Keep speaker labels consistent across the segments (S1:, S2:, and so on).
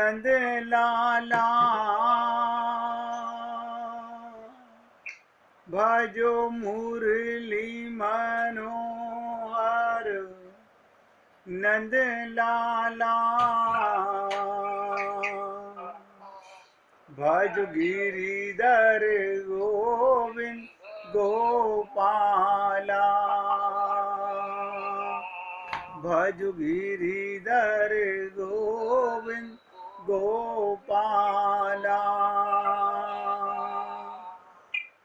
S1: नंद लाला भजो मुरली मनोहर नंद लाला भज गिरिधर गोविंद गोपाला भज गिरिधर गोविंद गोपाला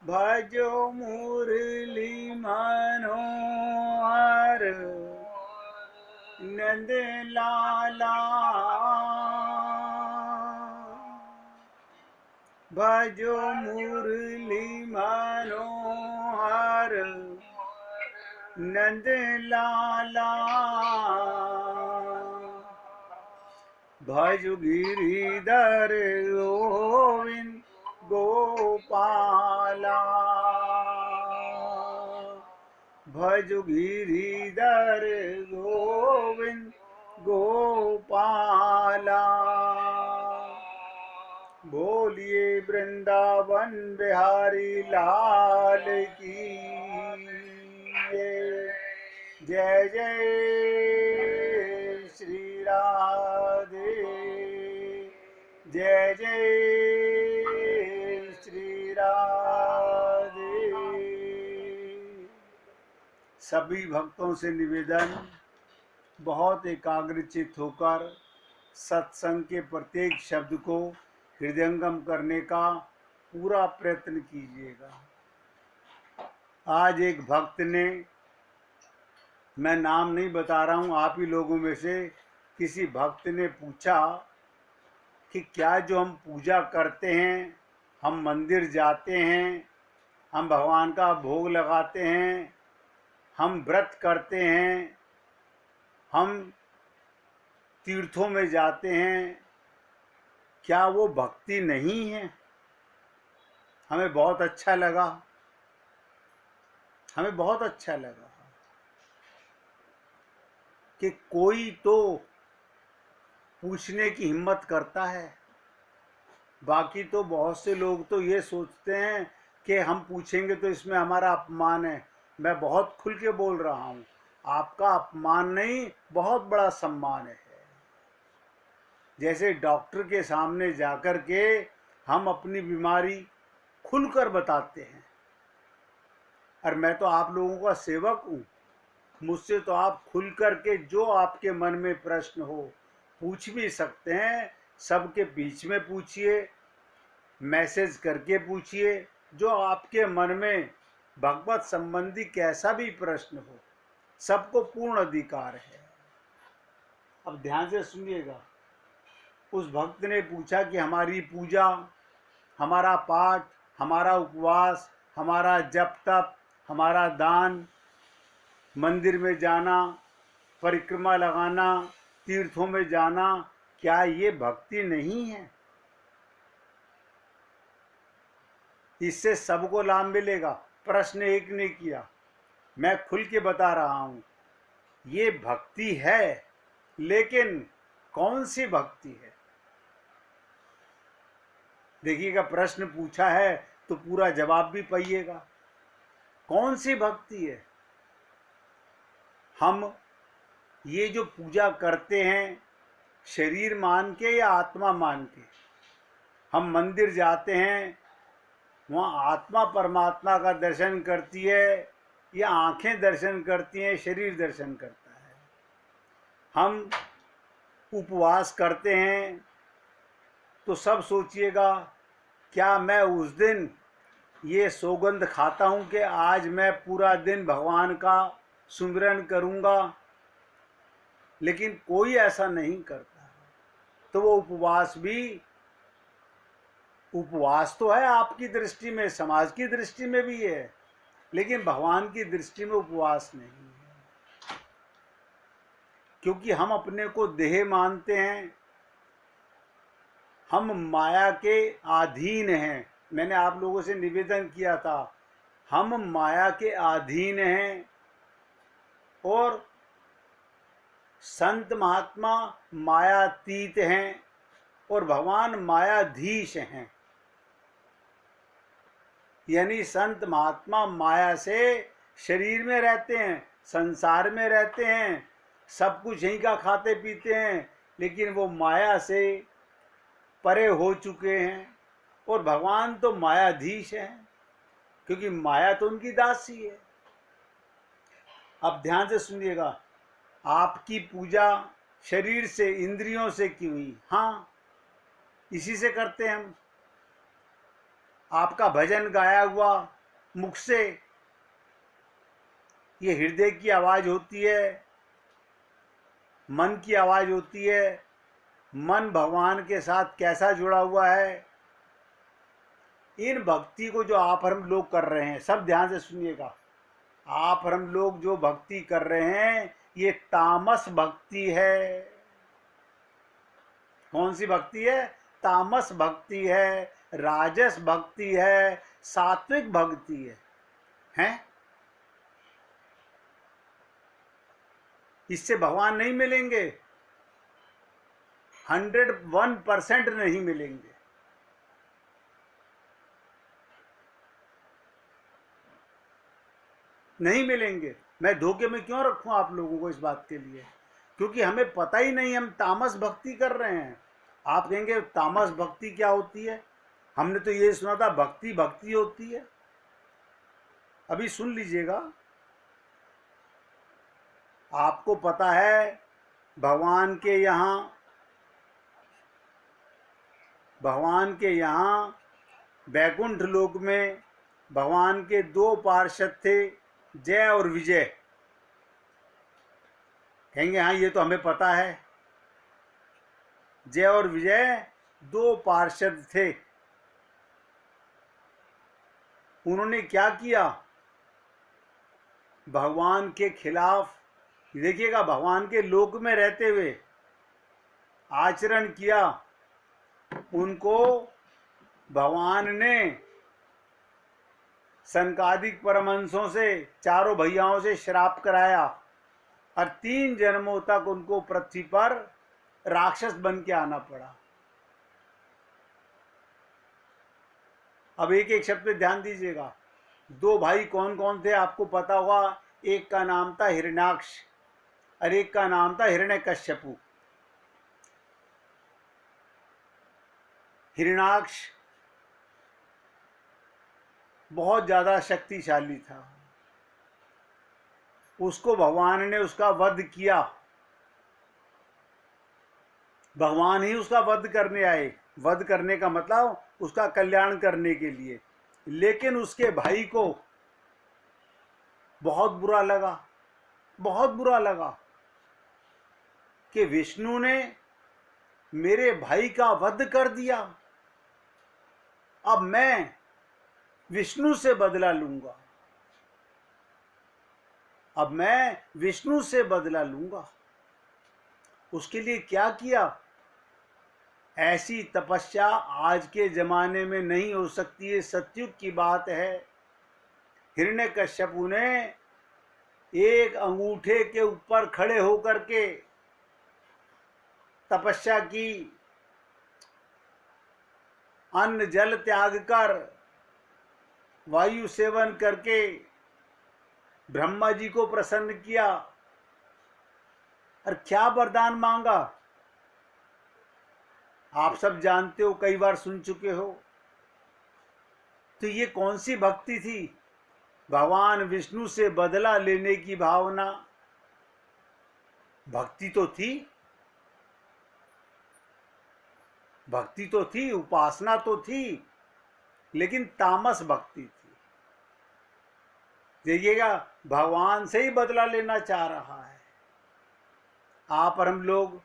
S1: भजो मुरली मनोहर नंद लाला भजो मुरली मनोहर नंद लाला भज गिरिधर गोविंद गोपाला भज गिरिधर गोविंद गोपाला बोलिए वृंदावन बिहारी लाल की जय जय श्री राधे जय जय श्री राधे। सभी भक्तों से निवेदन, बहुत एकाग्रचित होकर सत्संग के प्रत्येक शब्द को हृदयंगम करने का पूरा प्रयत्न कीजिएगा। आज एक भक्त ने, मैं नाम नहीं बता रहा हूँ, आप ही लोगों में से किसी भक्त ने पूछा कि क्या जो हम पूजा करते हैं, हम मंदिर जाते हैं, हम भगवान का भोग लगाते हैं, हम व्रत करते हैं, हम तीर्थों में जाते हैं, क्या वो भक्ति नहीं है? हमें बहुत अच्छा लगा, हमें बहुत अच्छा लगा कि कोई तो पूछने की हिम्मत करता है। बाकी तो बहुत से लोग तो ये सोचते हैं कि हम पूछेंगे तो इसमें हमारा अपमान है। मैं बहुत खुल के बोल रहा हूँ, आपका अपमान नहीं, बहुत बड़ा सम्मान है। जैसे डॉक्टर के सामने जाकर के हम अपनी बीमारी खुलकर बताते हैं, और मैं तो आप लोगों का सेवक हूँ, मुझसे तो आप खुल कर के जो आपके मन में प्रश्न हो पूछ भी सकते हैं। सबके बीच में पूछिए, मैसेज करके पूछिए, जो आपके मन में भगवत संबंधी कैसा भी प्रश्न हो, सबको पूर्ण अधिकार है। अब ध्यान से सुनिएगा। उस भक्त ने पूछा कि हमारी पूजा, हमारा पाठ, हमारा उपवास, हमारा जप तप, हमारा दान, मंदिर में जाना, परिक्रमा लगाना, तीर्थों में जाना, क्या ये भक्ति नहीं है? इससे सबको लाभ मिलेगा। प्रश्न एक ने किया, मैं खुल के बता रहा हूँ, ये भक्ति है, लेकिन कौन सी भक्ति है? देखिएगा, प्रश्न पूछा है तो पूरा जवाब भी पाइएगा। कौन सी भक्ति है? हम ये जो पूजा करते हैं, शरीर मान के या आत्मा मान के? हम मंदिर जाते हैं, वहाँ आत्मा परमात्मा का दर्शन करती है या आंखें दर्शन करती हैं, शरीर दर्शन करता है? हम उपवास करते हैं तो सब सोचिएगा, क्या मैं उस दिन ये सौगंध खाता हूँ कि आज मैं पूरा दिन भगवान का सुमिरन करूँगा? लेकिन कोई ऐसा नहीं करता। तो वो उपवास भी, उपवास तो है आपकी दृष्टि में, समाज की दृष्टि में भी है, लेकिन भगवान की दृष्टि में उपवास नहीं है। क्योंकि हम अपने को देह मानते हैं, हम माया के अधीन हैं। मैंने आप लोगों से निवेदन किया था, हम माया के अधीन हैं, और संत महात्मा मायातीत हैं, और भगवान मायाधीश हैं। यानी संत महात्मा माया से शरीर में रहते हैं, संसार में रहते हैं, सब कुछ यहीं का खाते पीते हैं, लेकिन वो माया से परे हो चुके हैं। और भगवान तो मायाधीश हैं, क्योंकि माया तो उनकी दासी है। अब ध्यान से सुनिएगा, आपकी पूजा शरीर से, इंद्रियों से क्यों हुई? हाँ, इसी से करते हैं हम। आपका भजन गाया हुआ मुख से, ये हृदय की आवाज होती है, मन की आवाज होती है। मन भगवान के साथ कैसा जुड़ा हुआ है, इन भक्ति को जो आप हम लोग कर रहे हैं, सब ध्यान से सुनिएगा, आप हम लोग जो भक्ति कर रहे हैं ये तामस भक्ति है। कौन सी भक्ति है? तामस भक्ति है, राजस भक्ति है, सात्विक भक्ति है, हैं? इससे भगवान नहीं मिलेंगे, 101% नहीं मिलेंगे। नहीं मिलेंगे। मैं धोखे में क्यों रखूं आप लोगों को इस बात के लिए? क्योंकि हमें पता ही नहीं, हम तामस भक्ति कर रहे हैं। आप कहेंगे तामस भक्ति क्या होती है? हमने तो ये सुना था भक्ति भक्ति होती है। अभी सुन लीजिएगा, आपको पता है भगवान के यहाँ बैकुंठ लोक में भगवान के 2 पार्षद थे, जय और विजय। कहेंगे हाँ, ये तो हमें पता है। जय और विजय 2 पार्षद थे। उन्होंने क्या किया? भगवान के खिलाफ, देखिएगा, भगवान के लोक में रहते हुए आचरण किया। उनको भगवान ने सनकादिक परमहंसों से, चारों भैयाओं से श्राप कराया और 3 जन्मों तक उनको पृथ्वी पर राक्षस बन के आना पड़ा। अब एक एक शब्द पे ध्यान दीजिएगा। 2 भाई कौन कौन थे आपको पता होगा। एक का नाम था हिरण्याक्ष और एक का नाम था हिरण्यकश्यपु। हिरण्याक्ष बहुत ज्यादा शक्तिशाली था, उसको भगवान ने उसका वध किया। भगवान ही उसका वध करने आए। वध करने का मतलब उसका कल्याण करने के लिए। लेकिन उसके भाई को बहुत बुरा लगा, बहुत बुरा लगा कि विष्णु ने मेरे भाई का वध कर दिया, अब मैं विष्णु से बदला लूंगा, अब मैं विष्णु से बदला लूंगा। उसके लिए क्या किया? ऐसी तपस्या आज के जमाने में नहीं हो सकती है, सतयुग की बात है। हिरण्यकश्यपु ने एक अंगूठे के ऊपर खड़े होकर के तपस्या की, अन्न जल त्याग कर, वायु सेवन करके ब्रह्मा जी को प्रसन्न किया और क्या वरदान मांगा? आप सब जानते हो, कई बार सुन चुके हो। तो ये कौन सी भक्ति थी? भगवान विष्णु से बदला लेने की भावना। भक्ति तो थी, भक्ति तो थी, उपासना तो थी, लेकिन तामस भक्ति थी। देखिएगा, भगवान से ही बदला लेना चाह रहा है। आप और हम लोग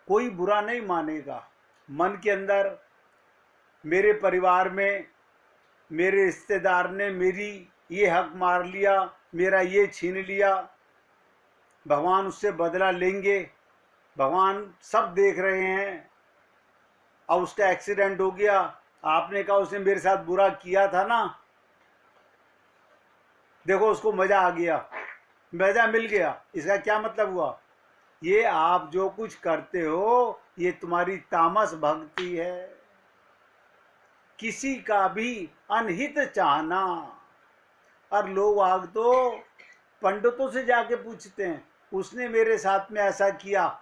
S1: कोई बुरा नहीं मानेगा। मन के अंदर मेरे परिवार में मेरे रिश्तेदार ने मेरी ये हक मार लिया, मेरा ये छीन लिया, भगवान उससे बदला लेंगे, भगवान सब देख रहे हैं। अब उसका एक्सीडेंट हो गया, आपने कहा उसने मेरे साथ बुरा किया था ना, देखो उसको मजा आ गया, मजा मिल गया। इसका क्या मतलब हुआ? ये आप जो कुछ करते हो ये तुम्हारी तामस भक्ति है। किसी का भी अनहित चाहना। और लोग आग तो पंडितों से जाके पूछते हैं, उसने मेरे साथ में ऐसा किया,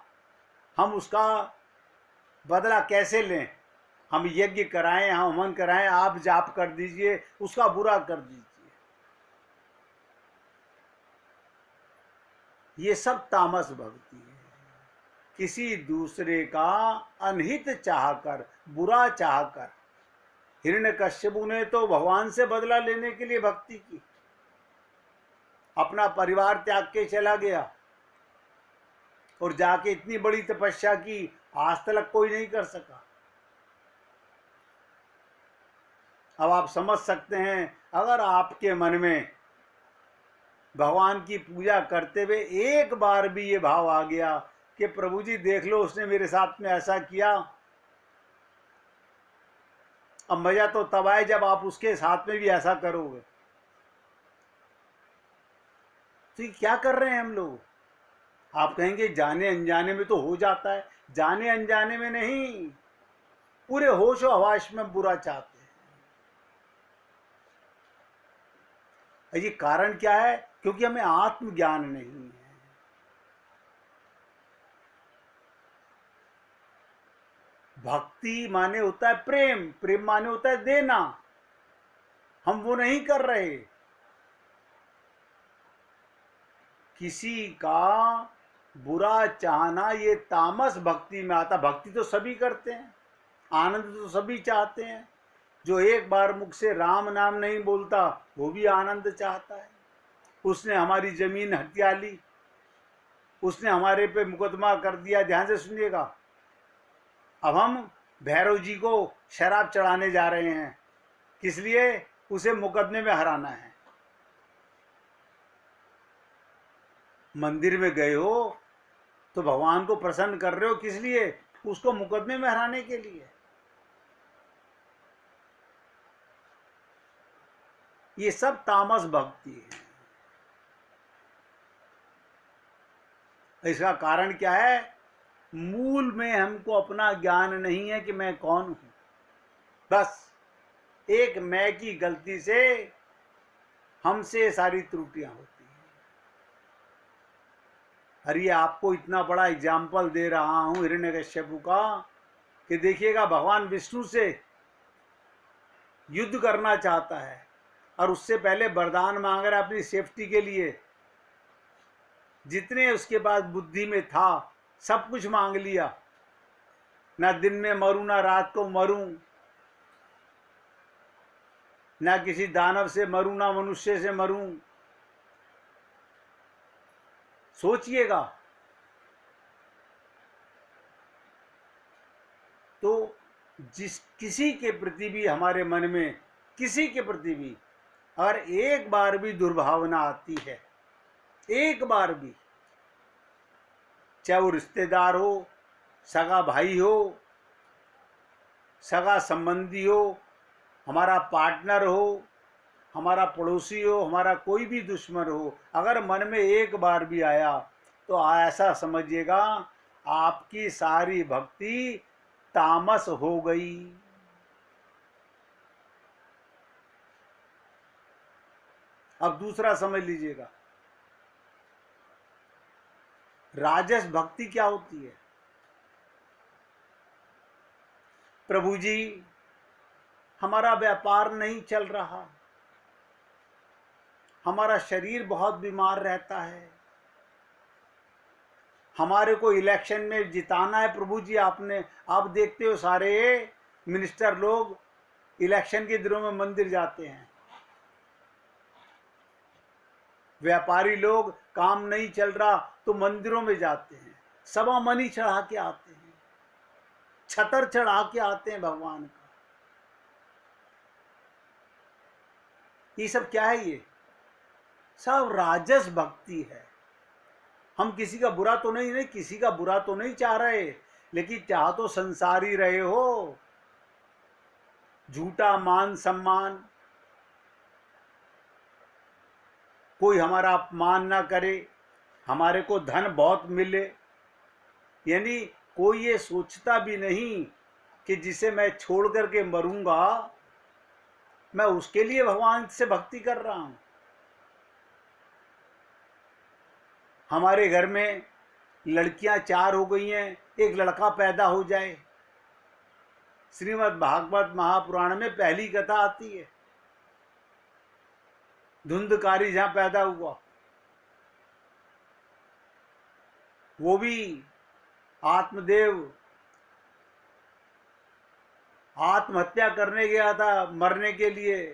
S1: हम उसका बदला कैसे लें, हम यज्ञ कराएं, हम हवन कराएं, आप जाप कर दीजिए, उसका बुरा कर दीजिए। ये सब तामस भक्ति है। किसी दूसरे का अनहित चाहकर, बुरा चाहकर। हिरण्यकश्यपु ने तो भगवान से बदला लेने के लिए भक्ति की, अपना परिवार त्याग के चला गया और जाके इतनी बड़ी तपस्या की, आज तक कोई नहीं कर सका। अब आप समझ सकते हैं, अगर आपके मन में भगवान की पूजा करते हुए एक बार भी ये भाव आ गया कि प्रभु जी देख लो उसने मेरे साथ में ऐसा किया, अब मजा तो तब आए जब आप उसके साथ में भी ऐसा करोगे। तो ये क्या कर रहे हैं हम लोग? आप कहेंगे जाने अनजाने में तो हो जाता है। जाने अनजाने में नहीं, पूरे होश और हवाश में बुरा चाहते हैं। ये कारण क्या है? क्योंकि हमें आत्मज्ञान नहीं है। भक्ति माने होता है प्रेम, प्रेम माने होता है देना। हम वो नहीं कर रहे। किसी का बुरा चाहना ये तामस भक्ति में आता। भक्ति तो सभी करते हैं, आनंद तो सभी चाहते हैं। जो एक बार मुख से राम नाम नहीं बोलता वो भी आनंद चाहता है। उसने हमारी जमीन हथिया ली, उसने हमारे पे मुकदमा कर दिया। ध्यान से सुनिएगा, अब हम भैरव जी को शराब चढ़ाने जा रहे हैं, किस लिए? उसे मुकदमे में हराना है। मंदिर में गए हो तो भगवान को प्रसन्न कर रहे हो, किस लिए? उसको मुकदमे में हराने के लिए। ये सब तामस भक्ति है। इसका कारण क्या है? मूल में हमको अपना ज्ञान नहीं है कि मैं कौन हूं। बस एक मैं की गलती से हमसे सारी त्रुटियां होती हैं। अरे आपको इतना बड़ा एग्जाम्पल दे रहा हूं हिरण्यकश्यपु का कि देखिएगा, भगवान विष्णु से युद्ध करना चाहता है और उससे पहले वरदान मांग रहा है अपनी सेफ्टी के लिए। जितने उसके पास बुद्धि में था सब कुछ मांग लिया। ना दिन में मरूं, ना रात को मरूं, ना किसी दानव से मरूं, ना मनुष्य से मरूं। सोचिएगा। तो जिस किसी के प्रति भी हमारे मन में, किसी के प्रति भी अगर एक बार भी दुर्भावना आती है, एक बार भी, चाहे वो रिश्तेदार हो, सगा भाई हो, सगा संबंधी हो, हमारा पार्टनर हो, हमारा पड़ोसी हो, हमारा कोई भी दुश्मन हो, अगर मन में एक बार भी आया तो ऐसा समझिएगा आपकी सारी भक्ति तामस हो गई। अब दूसरा समझ लीजिएगा, राजस भक्ति क्या होती है? प्रभु जी हमारा व्यापार नहीं चल रहा, हमारा शरीर बहुत बीमार रहता है, हमारे को इलेक्शन में जिताना है प्रभु जी। आप देखते हो सारे मिनिस्टर लोग इलेक्शन के दिनों में मंदिर जाते हैं। व्यापारी लोग काम नहीं चल रहा तो मंदिरों में जाते हैं, सवा मनी चढ़ा के आते हैं, छतर चढ़ा के आते हैं भगवान का। ये सब क्या है? ये सब राजस भक्ति है। हम किसी का बुरा तो नहीं किसी का बुरा तो नहीं चाह रहे, लेकिन चाह तो संसार ही रहे हो। झूठा मान सम्मान, कोई हमारा अपमान ना करे, हमारे को धन बहुत मिले, यानी कोई ये सोचता भी नहीं कि जिसे मैं छोड़ करके मरूंगा, मैं उसके लिए भगवान से भक्ति कर रहा हूं। हमारे घर में लड़कियां 4 हो गई हैं, एक लड़का पैदा हो जाए, श्रीमद् भागवत महापुराण में पहली कथा आती है। धुंधकारी जहां पैदा हुआ, वो भी आत्मदेव आत्महत्या करने गया था मरने के लिए,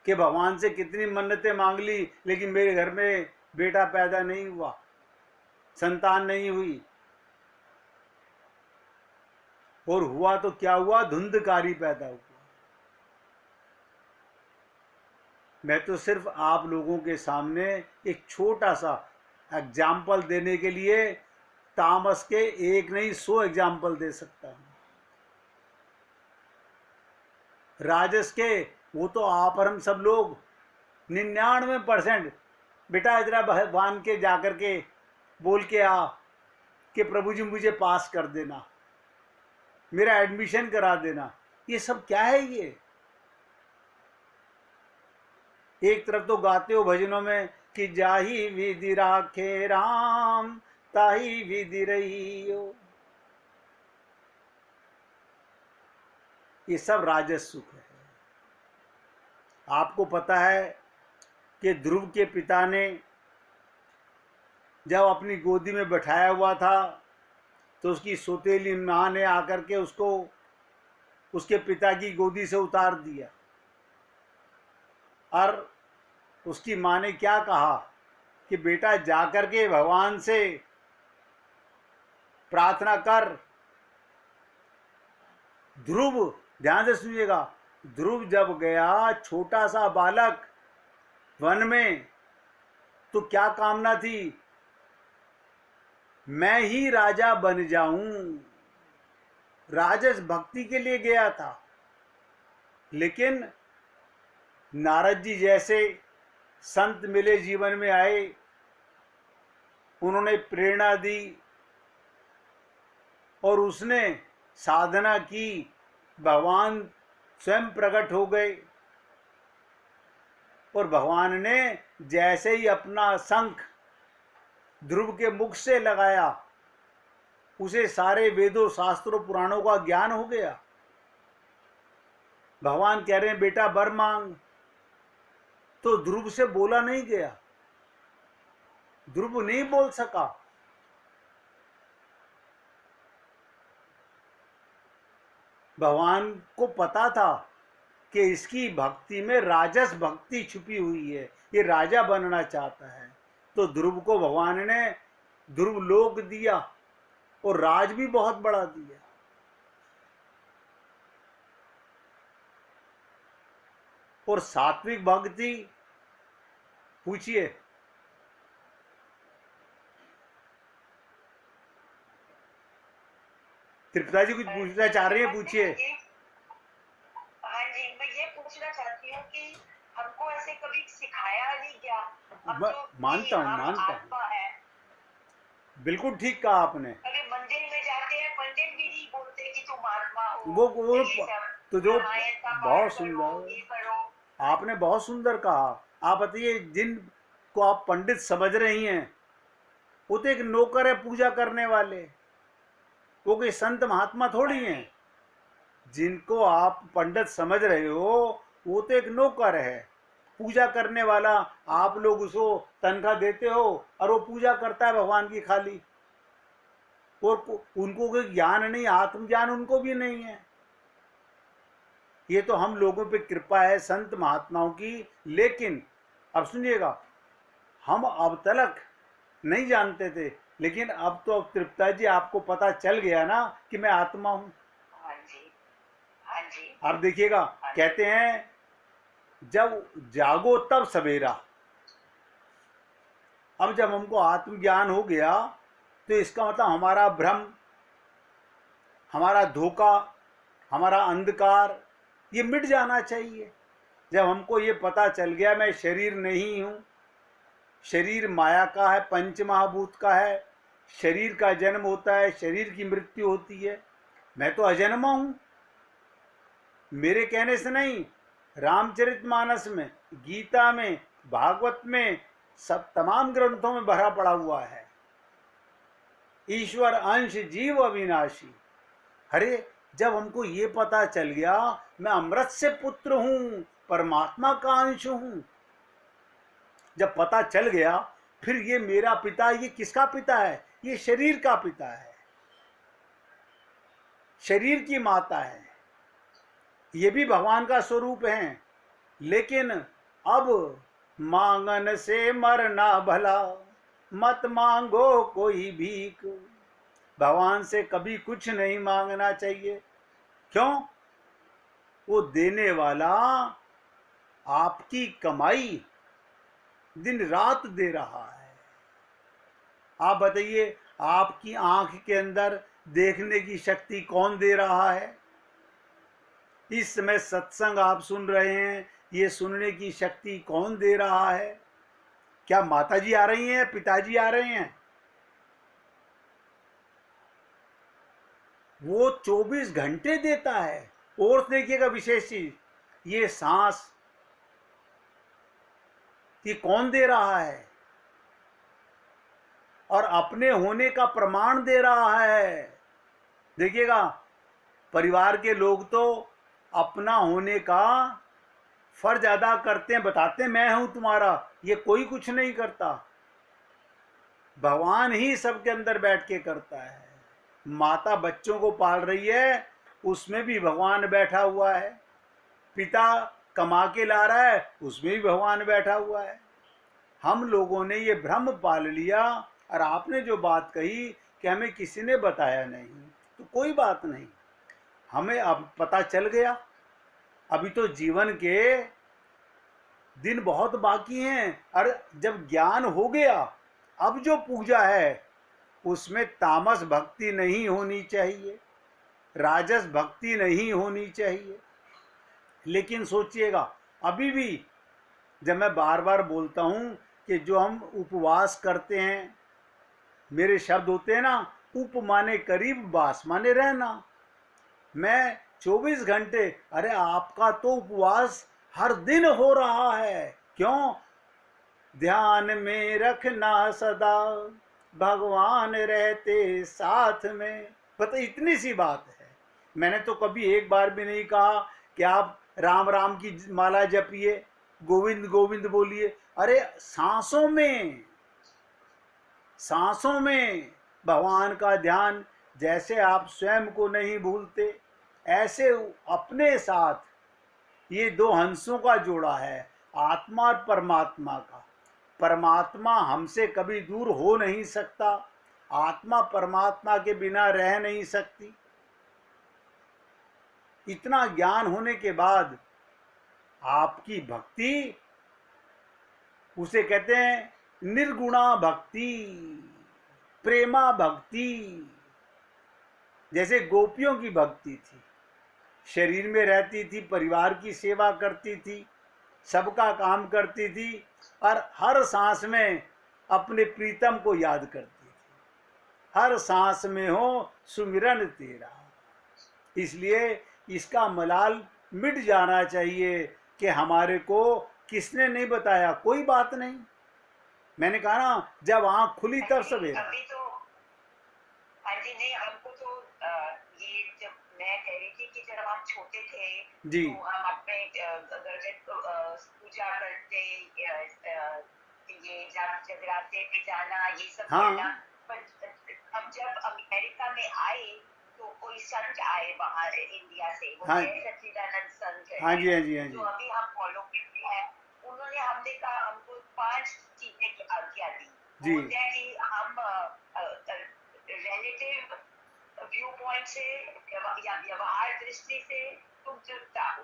S1: कि भगवान से कितनी मन्नतें मांग ली, लेकिन मेरे घर में बेटा पैदा नहीं हुआ, संतान नहीं हुई। और हुआ तो क्या हुआ, धुंधकारी पैदा हुआ। मैं तो सिर्फ आप लोगों के सामने एक छोटा सा एग्जाम्पल देने के लिए तामस के 1 नहीं 100 एग्जाम्पल दे सकता हूं। राजस के वो तो आप और हम सब लोग 99% बेटा इधर भगवान के जाकर के बोल के आ कि प्रभु जी मुझे पास कर देना, मेरा एडमिशन करा देना। ये सब क्या है? ये एक तरफ तो गाते हो भजनों में कि जाही विधि राखे राम ताही विधि रही हो, ये सब राजस सुख है। आपको पता है कि ध्रुव के पिता ने जब अपनी गोदी में बैठाया हुआ था तो उसकी सौतेली माँ ने आकर के उसको उसके पिता की गोदी से उतार दिया, और उसकी माँ ने क्या कहा कि बेटा जाकर के भगवान से प्रार्थना कर। ध्रुव, ध्यान से सुनिएगा, ध्रुव जब गया छोटा सा बालक वन में, तो क्या कामना थी? मैं ही राजा बन जाऊं। राजस भक्ति के लिए गया था, लेकिन नारद जी जैसे संत मिले, जीवन में आए, उन्होंने प्रेरणा दी और उसने साधना की, भगवान स्वयं प्रकट हो गए। और भगवान ने जैसे ही अपना शंख ध्रुव के मुख से लगाया, उसे सारे वेदों शास्त्रों पुराणों का ज्ञान हो गया। भगवान कह रहे हैं बेटा वर मांग, तो ध्रुव से बोला नहीं गया, ध्रुव नहीं बोल सका। भगवान को पता था कि इसकी भक्ति में राजस भक्ति छुपी हुई है, ये राजा बनना चाहता है। तो ध्रुव को भगवान ने ध्रुव लोक दिया और राज भी बहुत बड़ा दिया। और सात्विक भक्ति, पूछिए, त्रिपिता जी कुछ पूछना चाह रही है, पूछिए।
S2: हाँ जी, मैं ये पूछना चाहती हूँ कि हमको ऐसे कभी सिखाया नहीं क्या?
S1: मानता हूँ, बिल्कुल ठीक कहा आपने।
S2: अभी मंदिर में जाते हैं, पंडित भी नहीं बोलते कि तुम आत्मा हो।
S1: वो तो जो बहुत सुंदर, आपने बहुत सुंदर कहा। आप बताइए, जिनको आप पंडित समझ रही हैं, वो तो एक नौकर है पूजा करने वाले, वो कोई संत महात्मा थोड़ी हैं। जिनको आप पंडित समझ रहे हो, वो तो एक नौकर है पूजा करने वाला। आप लोग उसको तनख्वाह देते हो और वो पूजा करता है भगवान की खाली, और उनको कोई ज्ञान नहीं, आत्मज्ञान उनको भी नहीं है। ये तो हम लोगों पे कृपा है संत महात्माओं की। लेकिन अब सुनिएगा, हम अब तक नहीं जानते थे, लेकिन अब तो तृप्ता जी आपको पता चल गया ना कि मैं आत्मा हूं।
S2: हाँ जी, हाँ जी।
S1: अब देखिएगा, कहते हैं जब जागो तब सवेरा। अब जब हमको आत्मज्ञान हो गया, तो इसका मतलब हमारा भ्रम, हमारा धोखा, हमारा अंधकार, ये मिट जाना चाहिए। जब हमको ये पता चल गया मैं शरीर नहीं हूँ, शरीर माया का है, पंच महाभूत का है, शरीर का जन्म होता है, शरीर की मृत्यु होती है। मैं तो अजन्मा हूं। मेरे कहने से नहीं, रामचरितमानस में, गीता में, भागवत में, सब तमाम ग्रंथों में भरा पड़ा हुआ है, ईश्वर अंश जीव अविनाशी। अरे जब हमको ये पता चल गया मैं अमृत से पुत्र हूं, परमात्मा का अंश हूं, जब पता चल गया, फिर ये मेरा पिता, ये किसका पिता है? ये शरीर का पिता है, शरीर की माता है। ये भी भगवान का स्वरूप है। लेकिन अब मांगन से मरना भला, मत मांगो कोई भीख। भगवान से कभी कुछ नहीं मांगना चाहिए। क्यों? वो देने वाला आपकी कमाई दिन रात दे रहा है। आप बताइए, आपकी आंख के अंदर देखने की शक्ति कौन दे रहा है? इस समय सत्संग आप सुन रहे हैं, ये सुनने की शक्ति कौन दे रहा है? क्या माताजी आ रही हैं, पिताजी आ रहे हैं? वो 24 घंटे देता है। और देखिएगा विशेष चीज, ये सांस ये कौन दे रहा है? और अपने होने का प्रमाण दे रहा है। देखिएगा, परिवार के लोग तो अपना होने का फर्ज अदा करते हैं, बताते हैं मैं हूं तुम्हारा, ये कोई कुछ नहीं करता। भगवान ही सबके अंदर बैठ के करता है। माता बच्चों को पाल रही है, उसमें भी भगवान बैठा हुआ है। पिता कमा के ला रहा है, उसमें भी भगवान बैठा हुआ है। हम लोगों ने ये भ्रम पाल लिया। और आपने जो बात कही कि हमें किसी ने बताया नहीं, तो कोई बात नहीं, हमें अब पता चल गया। अभी तो जीवन के दिन बहुत बाकी हैं। और जब ज्ञान हो गया, अब जो पूजा है उसमें तामस भक्ति नहीं होनी चाहिए, राजस भक्ति नहीं होनी चाहिए। लेकिन सोचिएगा, अभी भी जब मैं बार बार बोलता हूं कि जो हम उपवास करते हैं, मेरे शब्द होते हैं ना, उप माने करीब, वास माने रहना। मैं 24 घंटे, अरे आपका तो उपवास हर दिन हो रहा है। क्यों? ध्यान में रखना सदा, भगवान रहते साथ में। पता, इतनी सी बात है। मैंने तो कभी एक बार भी नहीं कहा कि आप राम राम की माला जपिए, गोविंद गोविंद बोलिए। अरे सांसों में, सांसों में भगवान का ध्यान। जैसे आप स्वयं को नहीं भूलते, ऐसे अपने साथ ये दो हंसों का जोड़ा है, आत्मा और परमात्मा का। परमात्मा हमसे कभी दूर हो नहीं सकता, आत्मा परमात्मा के बिना रह नहीं सकती। इतना ज्ञान होने के बाद आपकी भक्ति, उसे कहते हैं निर्गुणा भक्ति, प्रेमा भक्ति। जैसे गोपियों की भक्ति थी, शरीर में रहती थी, परिवार की सेवा करती थी, सबका काम करती थी, और हर सांस में अपने प्रीतम को याद करती थी। हर सांस में हो सुमिरन तेरा। इसलिए इसका मलाल मिट जाना चाहिए कि हमारे को किसने नहीं बताया। कोई बात नहीं, मैंने कहा ना, जब आंख खुली तब सवेरा।
S2: अभी तो हाँ जी, नहीं हमको तो ये जब मैं कह रही थी कि जब हम छोटे थे
S1: जी,
S2: तो हम अपने घर में पूजा करते, ये जगराते पे जाना, ये सब
S1: हाँ
S2: करना। पर हम जब अमेरिका में आए तो कोई संत आए बाहर इंडिया से, वो
S1: हाँ
S2: सच्चिदानंद संत
S1: हाँ जी, हाँ
S2: है
S1: जी, हाँ
S2: जो
S1: जी,
S2: अभी हम फॉलो करते हैं। उन्होंने हमने कहा, हमको 5 चीजें की आज्ञा दी।
S1: जी,
S2: बोलते हैं कि हम रिलेटिव व्यू पॉइंट से या व्यवहार दृष्टि से तुम जुड़ता हो,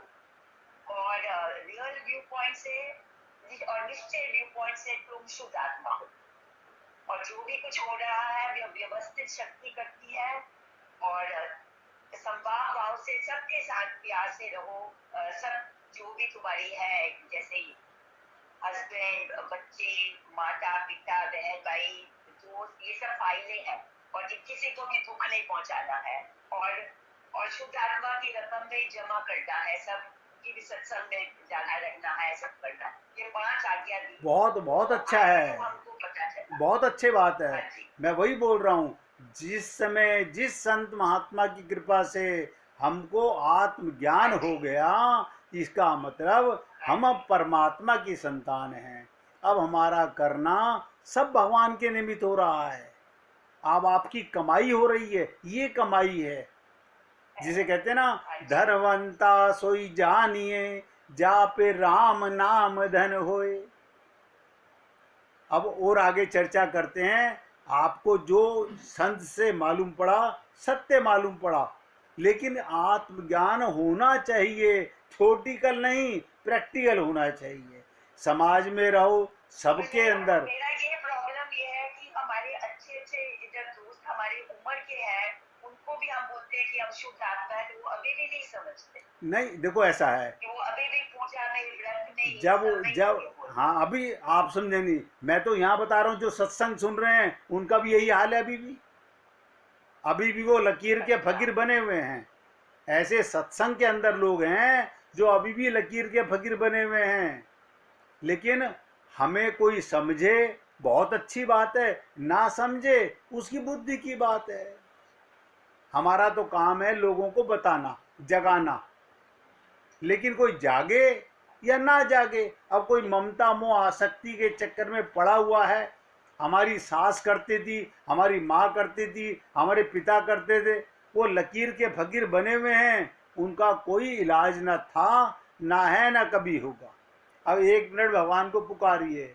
S2: और रियल व्यू पॉइंट से और निश्चय व्यू पॉइंट से तुम शुद्ध आत्मा हो। और जो भी कुछ हो रहा है व्यवस्थित शक्ति करती है, और संवाद भाव से सबके साथ प्यार से रहो। सब जो भी तुम्हारी है, जैसे हस्बैंड, बच्चे, माता पिता, बहन भाई, जो वो ये सब फाइलें हैं और किसी को भी दुख नहीं पहुंचाना है और शुद्ध आत्मा की रकम में जमा करना है, सब की भी सत्संग में जाना रखना है, सब करना है। ये 5 आज्ञा दी।
S1: बहुत बहुत अच्छा है,
S2: तो हमको पता चला।
S1: बहुत अच्छी बात है।
S2: हाँ जी।
S1: मैं वही बोल रहा हूँ, जिस समय जिस संत महात्मा की कृपा से हमको आत्मज्ञान हो गया, इसका मतलब हम अब परमात्मा की संतान हैं। अब हमारा करना सब भगवान के निमित्त हो रहा है। अब आपकी कमाई हो रही है, ये कमाई है जिसे कहते हैं ना, धनवंता सोई जानिए जापे राम नाम धन होए। अब और आगे चर्चा करते हैं। आपको जो संत से मालूम पड़ा सत्य मालूम पड़ा, लेकिन आत्मज्ञान होना चाहिए, थ्योरेटिकल नहीं, प्रैक्टिकल होना चाहिए। समाज में रहो, सबके अंदर।
S2: मेरा ये प्रॉब्लम ये है कि हमारे अच्छे अच्छे इधर दोस्त हमारी उम्र के हैं, उनको भी हम बोलते हैं कि हम शुद्ध आत्मा है, तो वो अभी भी नहीं समझते।
S1: नहीं, देखो ऐसा है,
S2: कि वो अभी भी पूजा में व्रत में
S1: जब हाँ, अभी आप समझे नहीं, मैं तो यहाँ बता रहा हूँ, जो सत्संग सुन रहे हैं उनका भी यही हाल है। अभी भी वो लकीर के फकीर बने हुए हैं। ऐसे सत्संग के अंदर लोग हैं जो अभी भी लकीर के फकीर बने हुए हैं। लेकिन हमें कोई समझे बहुत अच्छी बात है, ना समझे उसकी बुद्धि की बात है। हमारा तो काम है लोगों को बताना, जगाना। लेकिन कोई जागे या ना जागे, अब कोई ममता मोह आसक्ति के चक्कर में पड़ा हुआ है। हमारी सास करती थी, हमारी माँ करती थी, हमारे पिता करते थे, वो लकीर के फकीर बने हुए हैं। उनका कोई इलाज न था, ना है, ना कभी होगा। अब 1 मिनट भगवान को पुकारिए।